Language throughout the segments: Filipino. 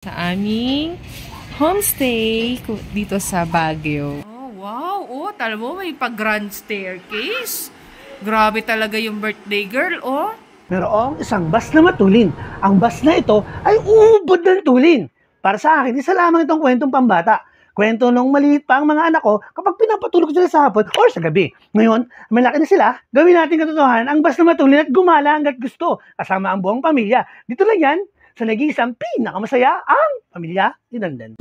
Sa aming homestay dito sa Baguio. Oh, wow! Oh, tala mo, may pag-grand staircase. Grabe talaga yung birthday girl, oh. Merong isang bus na matulin. Ang bus na ito ay uubod ng tulin. Para sa akin, isa lamang itong kwentong pambata. Kwento nung maliit pa ang mga anak ko kapag pinapatulog sila sa hapon or sa gabi. Ngayon, malaki na sila, gawin natin katotohanan ang bus na matulin at gumala hanggat gusto. Kasama ang buong pamilya. Dito lang yan, sa nag-iisang pinakamasaya ang Pamilya Dinandan.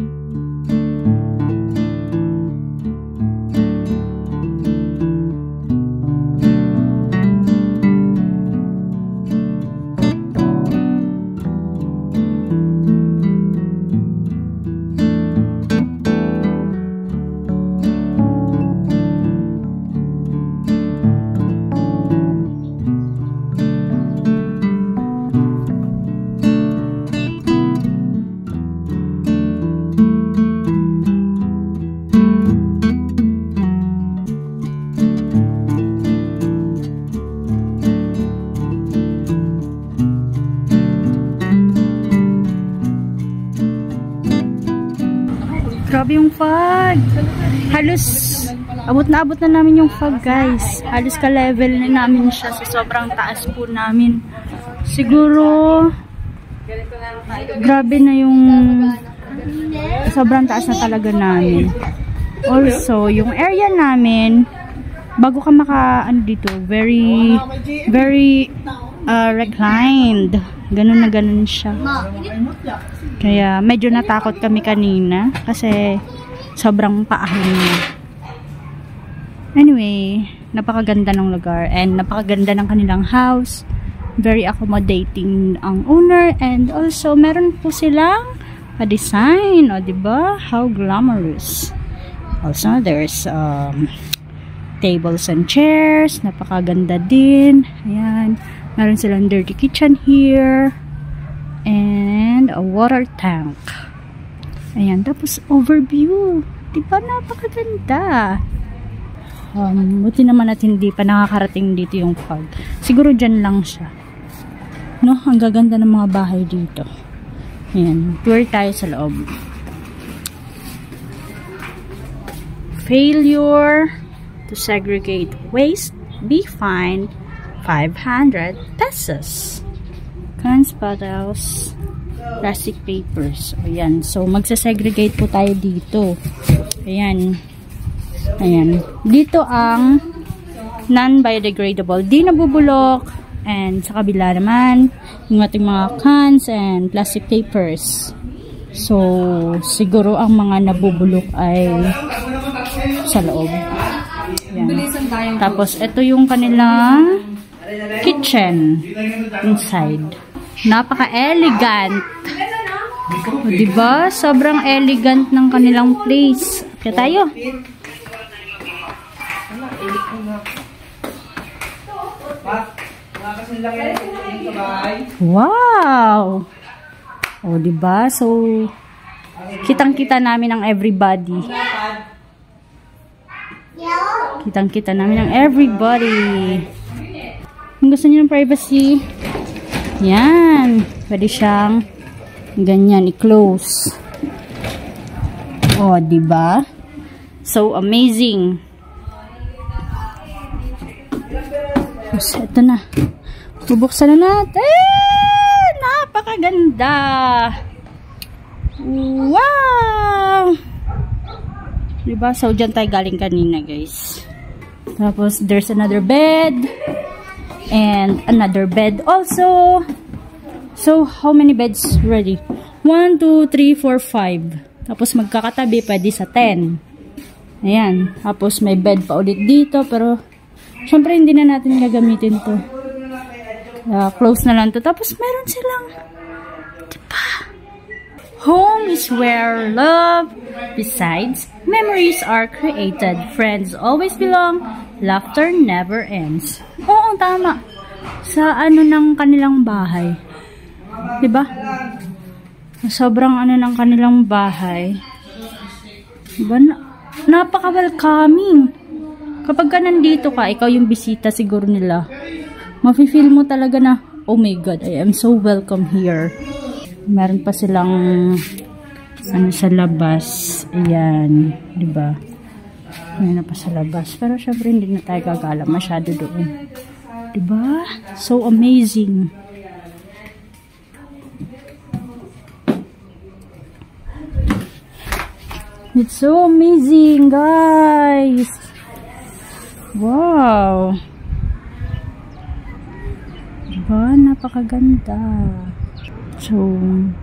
Grabe yung fog. Halos abot na namin yung fog, guys. Halos ka-level na namin siya sa sobrang taas po namin. Siguro grabe na yung sobrang taas na talaga namin. Also, yung area namin bago ka dito, very reclined. Ganun na ganun siya. Kaya medyo natakot kami kanina kasi sobrang paahon niya. Anyway, napakaganda ng lugar and napakaganda ng kanilang house. Very accommodating ang owner and also meron po silang pa-design. O, diba? How glamorous. Also, there's tables and chairs. Napakaganda din. Ayan. Meron silang dirty kitchen here. And a water tank. Ayan. Tapos overview. Diba? Napakaganda. Buti naman at hindi pa nakakarating dito yung fog. Siguro dyan lang siya. No? Ang gaganda ng mga bahay dito. Ayan. Tour tayo sa loob. Failure to segregate waste, be fined 500 pesos. Cans, bottles, plastic papers. Ayan. So, magsasegregate po tayo dito. Ayan. Ayan. Dito ang non-biodegradable. Di nabubulok. And sa kabila naman, yung ating mga cans and plastic papers. So, siguro ang mga nabubulok ay sa loob. Ayan. Tapos, ito yung kanilang kitchen inside. Napaka-elegant. Diba? Sobrang elegant ng kanilang place. Kaya tayo. Wow! O, diba? So, kitang-kita namin ang everybody. Kitang-kita namin ang everybody. Kung gusto niyo ng privacy, yan. Pwede siyang ganyan i-close. O, diba? So, amazing. So, ito na. Bubuksan na natin. Napakaganda. Wow! Diba? So, dyan tayo galing kanina, guys. Tapos, there's another bed. And another bed also. So, how many beds ready? 1, 2, 3, 4, 5. Tapos, magkakatabi, pwede sa 10. Ayan. Tapos, may bed pa ulit dito. Pero, syempre, hindi na natin gagamitin to. Close na lang to. Tapos, meron silang, diba? Home is where love besides memories are created. Friends always belong. Laughter never ends. Oo, tama. Sa ano ng kanilang bahay. Diba? Sobrang ano ng kanilang bahay. Diba? Napaka-welcoming. Kapag ka nandito ka, ikaw yung bisita siguro nila. Mafe-feel mo talaga na, oh my God, I am so welcome here. Meron pa silang ano sa labas. Ayan, 'di ba? Meron pa sa labas. Pero syempre hindi na tayo gagala masyado doon. 'Di ba? So amazing. It's so amazing, guys. Wow. Diba? Napakaganda. So,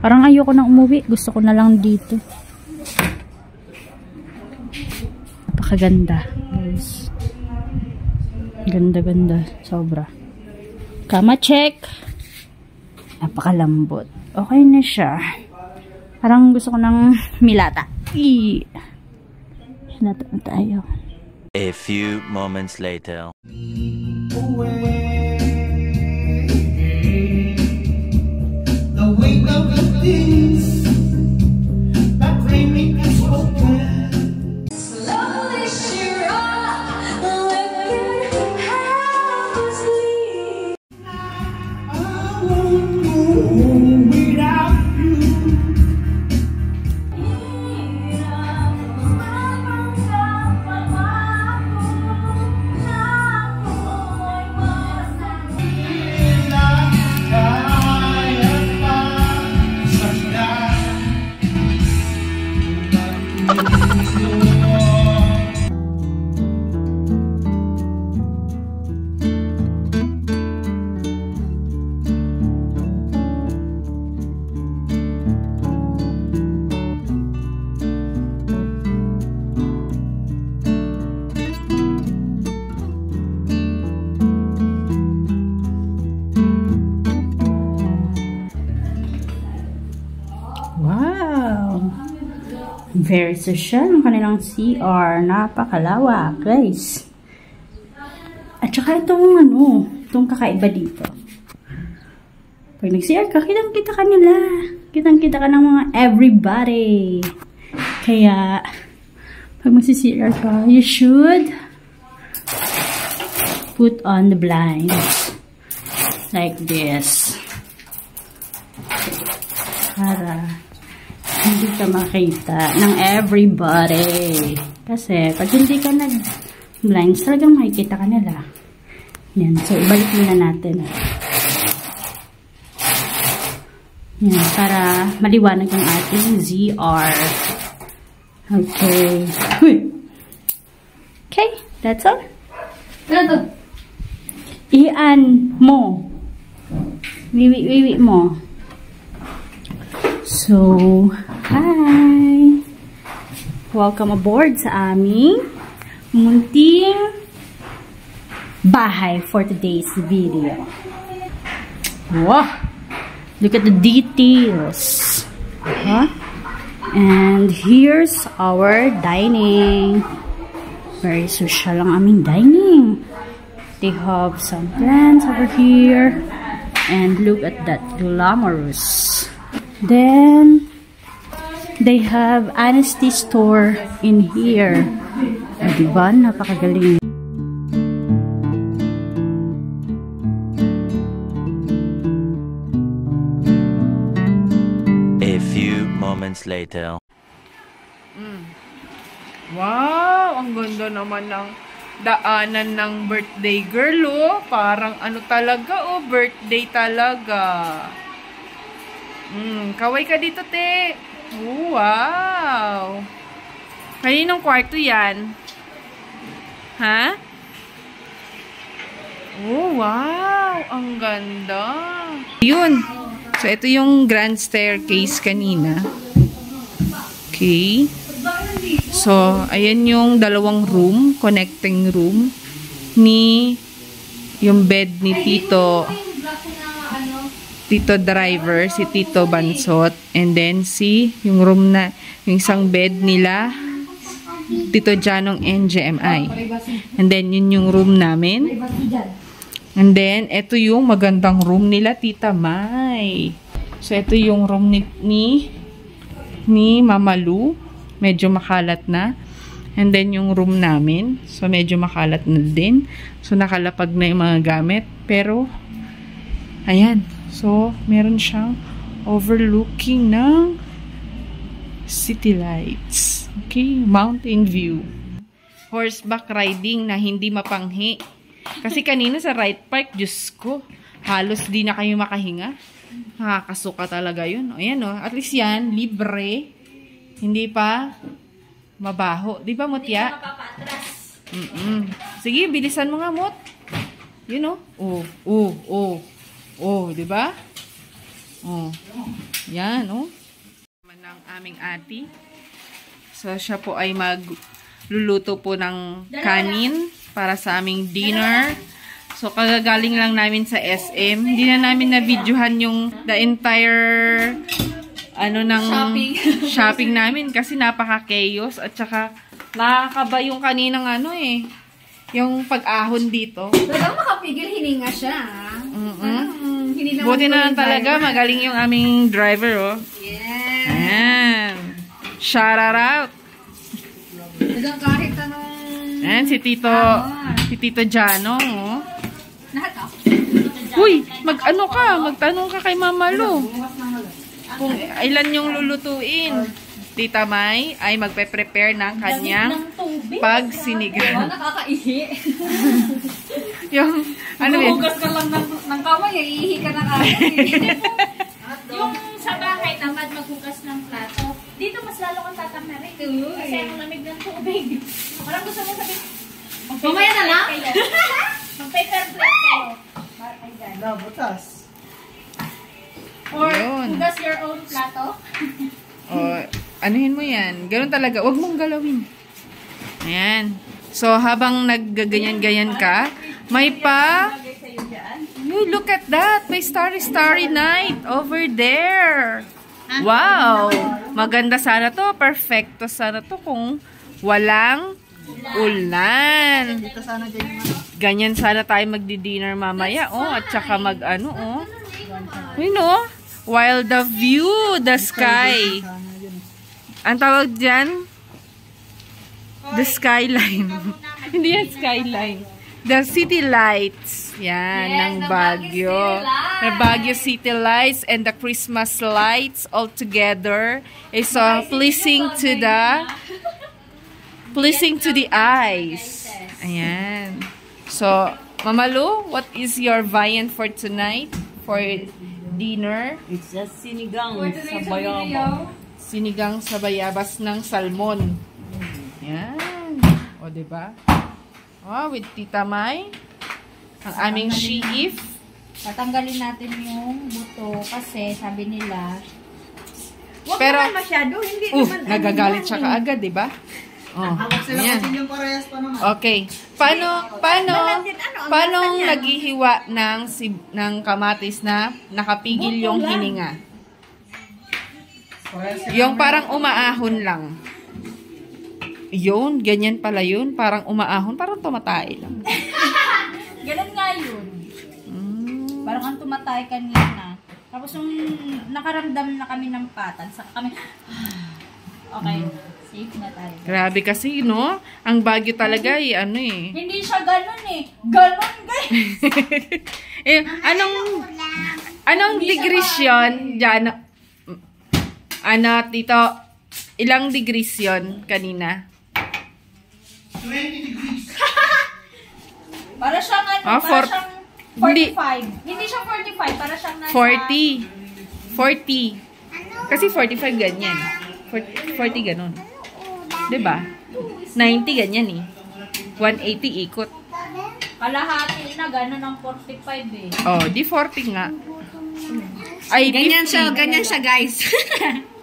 parang ayoko na umuwi. Gusto ko na lang dito. Napakaganda, guys. Ganda-ganda. Sobra. Kama check. Napakalambot. Okay na siya. Parang gusto ko ng milata. Milata na tayo. A few moments later. The weight of the things that bring me unspoken. Slowly she rocked, looking helplessly. I won't go without you. Wow! Very social ang kanilang CR. Napakalawak, guys. At saka itong itong kakaiba dito. Pag nag-CR ka, kitang-kita ka nila. Kitang-kita ka ng mga everybody. Kaya, pag mag-CR ka, you should put on the blinds. Like this. Para hindi ka makita ng everybody. Kasi, pag hindi ka nag-blinds, talagang makikita ka nila. Yan. So, ibalik muna natin. Yan. Para maliwanag ang ating ZR. Okay. Okay. That's all. Ian mo. Wiwi mo. So, hi! Welcome aboard sa aming munting bahay for today's video. Wow! Look at the details. And here's our dining. Very social ang aming dining. They have some plants over here. And look at that, glamorous. Then, they have Honesty store in here. Diba? Napakagaling. A few moments later. Wow! Ang ganda naman ng daanan ng birthday girl, oh. Parang ano talaga, oh. Birthday talaga. Kaway ka dito, te. Oh, wow. Kaninong kwarto yan? Ha? Oh, wow. Ang ganda. Yun. So, ito yung grand staircase kanina. Okay. So, ayan yung dalawang room, connecting room ni yung bed ni Tito Driver, si Tito Bansot, and then yung room na, yung isang bed nila Tito Janong NGMI. And then yun yung room namin. And then ito yung magandang room nila Tita Mai. So ito yung room ni Mama Lu. Medyo makalat na. And then yung room namin, so medyo makalat na din. So nakalapag na yung mga gamit, pero ayan. So, meron siyang overlooking ng city lights. Okay, mountain view. Horseback riding na hindi mapanghi. Kasi kanina sa Right Park, Diyos ko, halos di na kayo makahinga. Nakakasuka talaga yun. Ayan o, at least yan, libre. Hindi pa mabaho. Di ba, Mutya? Sige, bilisan mo nga, Mut. Yun o. Di ba? Yan, ng aming ate. So, siya po ay magluluto po ng kanin para sa aming dinner. So, kagagaling lang namin sa SM. Hindi na namin na-videohan yung the entire shopping namin kasi napaka-chaos at saka nakakaba yung kaninang yung pag-ahon dito. Talagang makapigil, hininga siya. Hindi naman Buti na lang talaga, magaling yung aming driver, Yes. Ayan. Shout out. Talagang kahit anong... Ayan, si Tito Jano, Lahat ako. Uy, magtanong ka kay Mama Lu. Kung ilan yung lulutuin. Tita May ay magpe-prepare ng kanyang pagsinigang. Nakakaihi. Yung, yun? Hugas ka lang ng kamay, iihi ka na kagad. Yung sa bahay tamad maghugas ng plato. Dito mas lalo kang tatamarin. Kasi ang lamig ng tubig. Parang gusto mo sabihin, Mamaya na lang? mag-paper plate kayo. Butas. Or Yun. hugas your own plato. Anuhin mo yan. Ganun talaga. Huwag mong galawin. Ayan. So, habang naggaganyan-ganyan ka, may look at that. May starry night over there. Wow. Maganda sana to. Perfecto sana to kung walang ulan. Ganyan sana tayo magdi-dinner mamaya. At saka while the view, the sky. Ang tawag dyan, the skyline. Hindi yan skyline. The city lights. Yan, ng Baguio. The Baguio city lights and the Christmas lights all together is pleasing to the eyes. Ayan. So, Mama Lu, what is your viand for tonight? For dinner? It's just sinigang sa bayabas. Sinigang sa bayabas ng salmon. Yan. O, diba? With Tita May. Ang aming she-if. Tatanggalin natin yung buto kasi sabi nila, Huwag Pero, naman masyado, hindi naman. nagagalit siya kaagad, diba? Ayan. Okay. Paano naghihiwa ng kamatis na nakapigil yung hininga? Yung parang umaahon lang. Yun, ganyan pala yun. Parang umaahon, parang tumatay lang. ganun nga yun. Parang ang tumatay kanina. Tapos yung nakaramdam na kami ng patan, saka kami, okay, safe na tayo. Grabe kasi, no? Ang Baguio talaga, Hindi siya ganun Ganun, guys. Anong degrees yun? Diyan, Tito? Ilang degrees yun kanina? 20 degrees. Para siyang para siyang 45. Hindi siya 45, para siyang nasa 40. Kasi 45 ganyan. 40 ganun. 'Di ba? 90 ganyan 180 ikot. kalahati na ganun ang 45 di 40 nga. Ay, Ganyan 50. ganyan siya guys.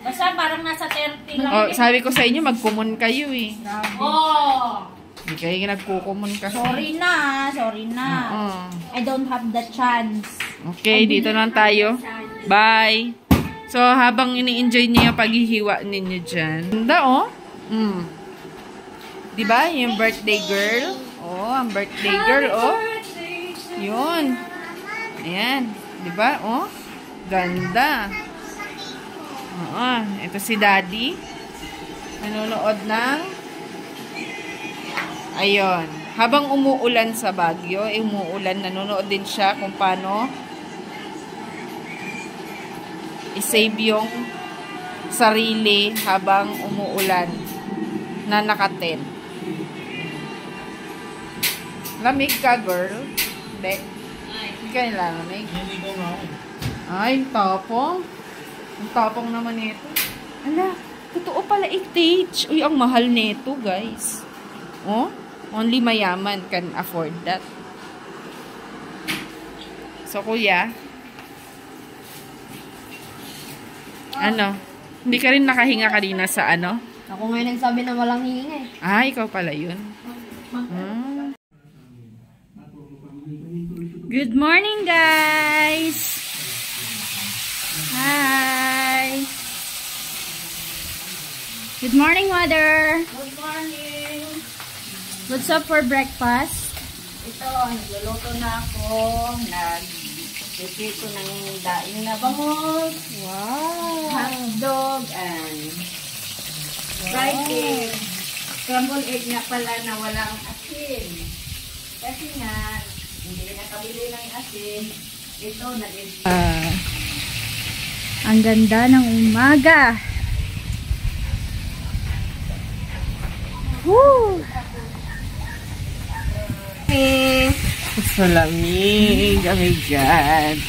Basta parang nasa 30 lang. Sabi ko sa inyo, mag-common kayo Hindi kayo nagkukumon kasi. Sorry na. I don't have the chance. Okay, dito lang tayo. Bye! So, habang ini-enjoy niyo yung paghihiwa ninyo dyan. Ganda, Diba? Yung birthday girl. Ang birthday girl, Yun. Ayan. Diba? Ganda. Ito si Daddy. Nanonood ng ayun. Habang umuulan sa Baguio, nanonood din siya kung paano i-save yung sarili habang umuulan na naka-tent. Lamig ka, girl? Hindi. Hindi ka nila lamig. Ay, yung tapong. Ang tapong naman ito. Ala, totoo pala itage. Uy, ang mahal nito, guys. Oh, only mayaman can afford that. So, kuya, ano? Hindi ka rin nakahinga kanina sa ano? Ako ngayon nagsabi na walang hihinga eh. Ah, ikaw pala yun. Good morning, guys! Hi! Good morning, Mother! Good morning! What's up for breakfast? Ito, nagluluto na ako. Nag-prepare ko ng daing na bangus. Wow! Hotdog and fried egg. Scrambled egg nga pala na walang asin. Kasi nga, hindi nakabili ng asin. Ito, Ang ganda ng umaga! Woo! Salamig. Oh my God.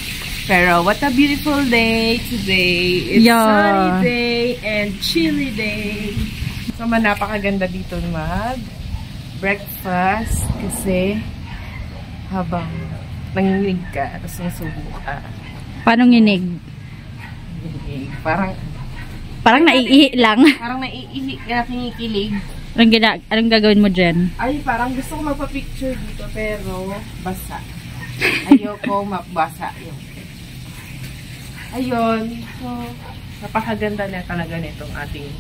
Pero what a beautiful day today. It's sunny day and chilly day. So, napakaganda dito mag-breakfast kasi habang nanginginig ka, tapos nasubo ka. Paano nginig? Parang naiihi lang. Parang naiihi ka, kinikilig. Anong gagawin mo dyan? Ay, parang gusto ko magpa-picture dito, pero basa. Ayoko mabasa yung. Ayun. So, napakaganda na talaga nitong ating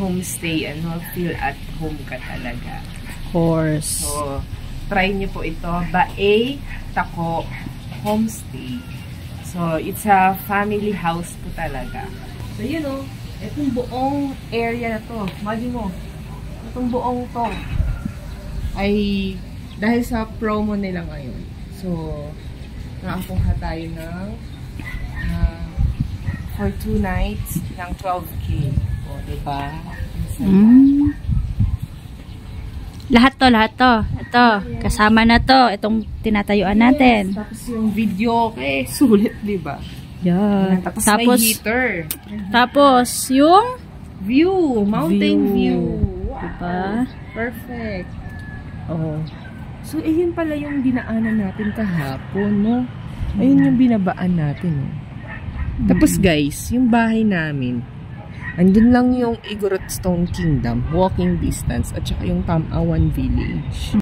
homestay. Feel at home ka talaga. Of course. So, try niyo po ito. Bae Tako Homestay. So, it's a family house po talaga. So, yun o. Itong buong area na to. Imagine mo. Itong buong to ay dahil sa promo nila ngayon. So, nakakuha tayo ng for 2 nights ng 12K. O, diba? Lahat to. Ito, kasama na to. Itong tinatayuan natin. Tapos yung video, sulit, diba? Yeah. Tapos may heater. Tapos, yung view. Mountain view. Diba? Perfect. Oh. So, ayun pala yung dinaanan natin kahapon, no? Ayun yung binabaan natin, no? Tapos, guys, yung bahay namin, andun lang yung Igorot Stone Kingdom, walking distance, at saka yung Tamawan Village.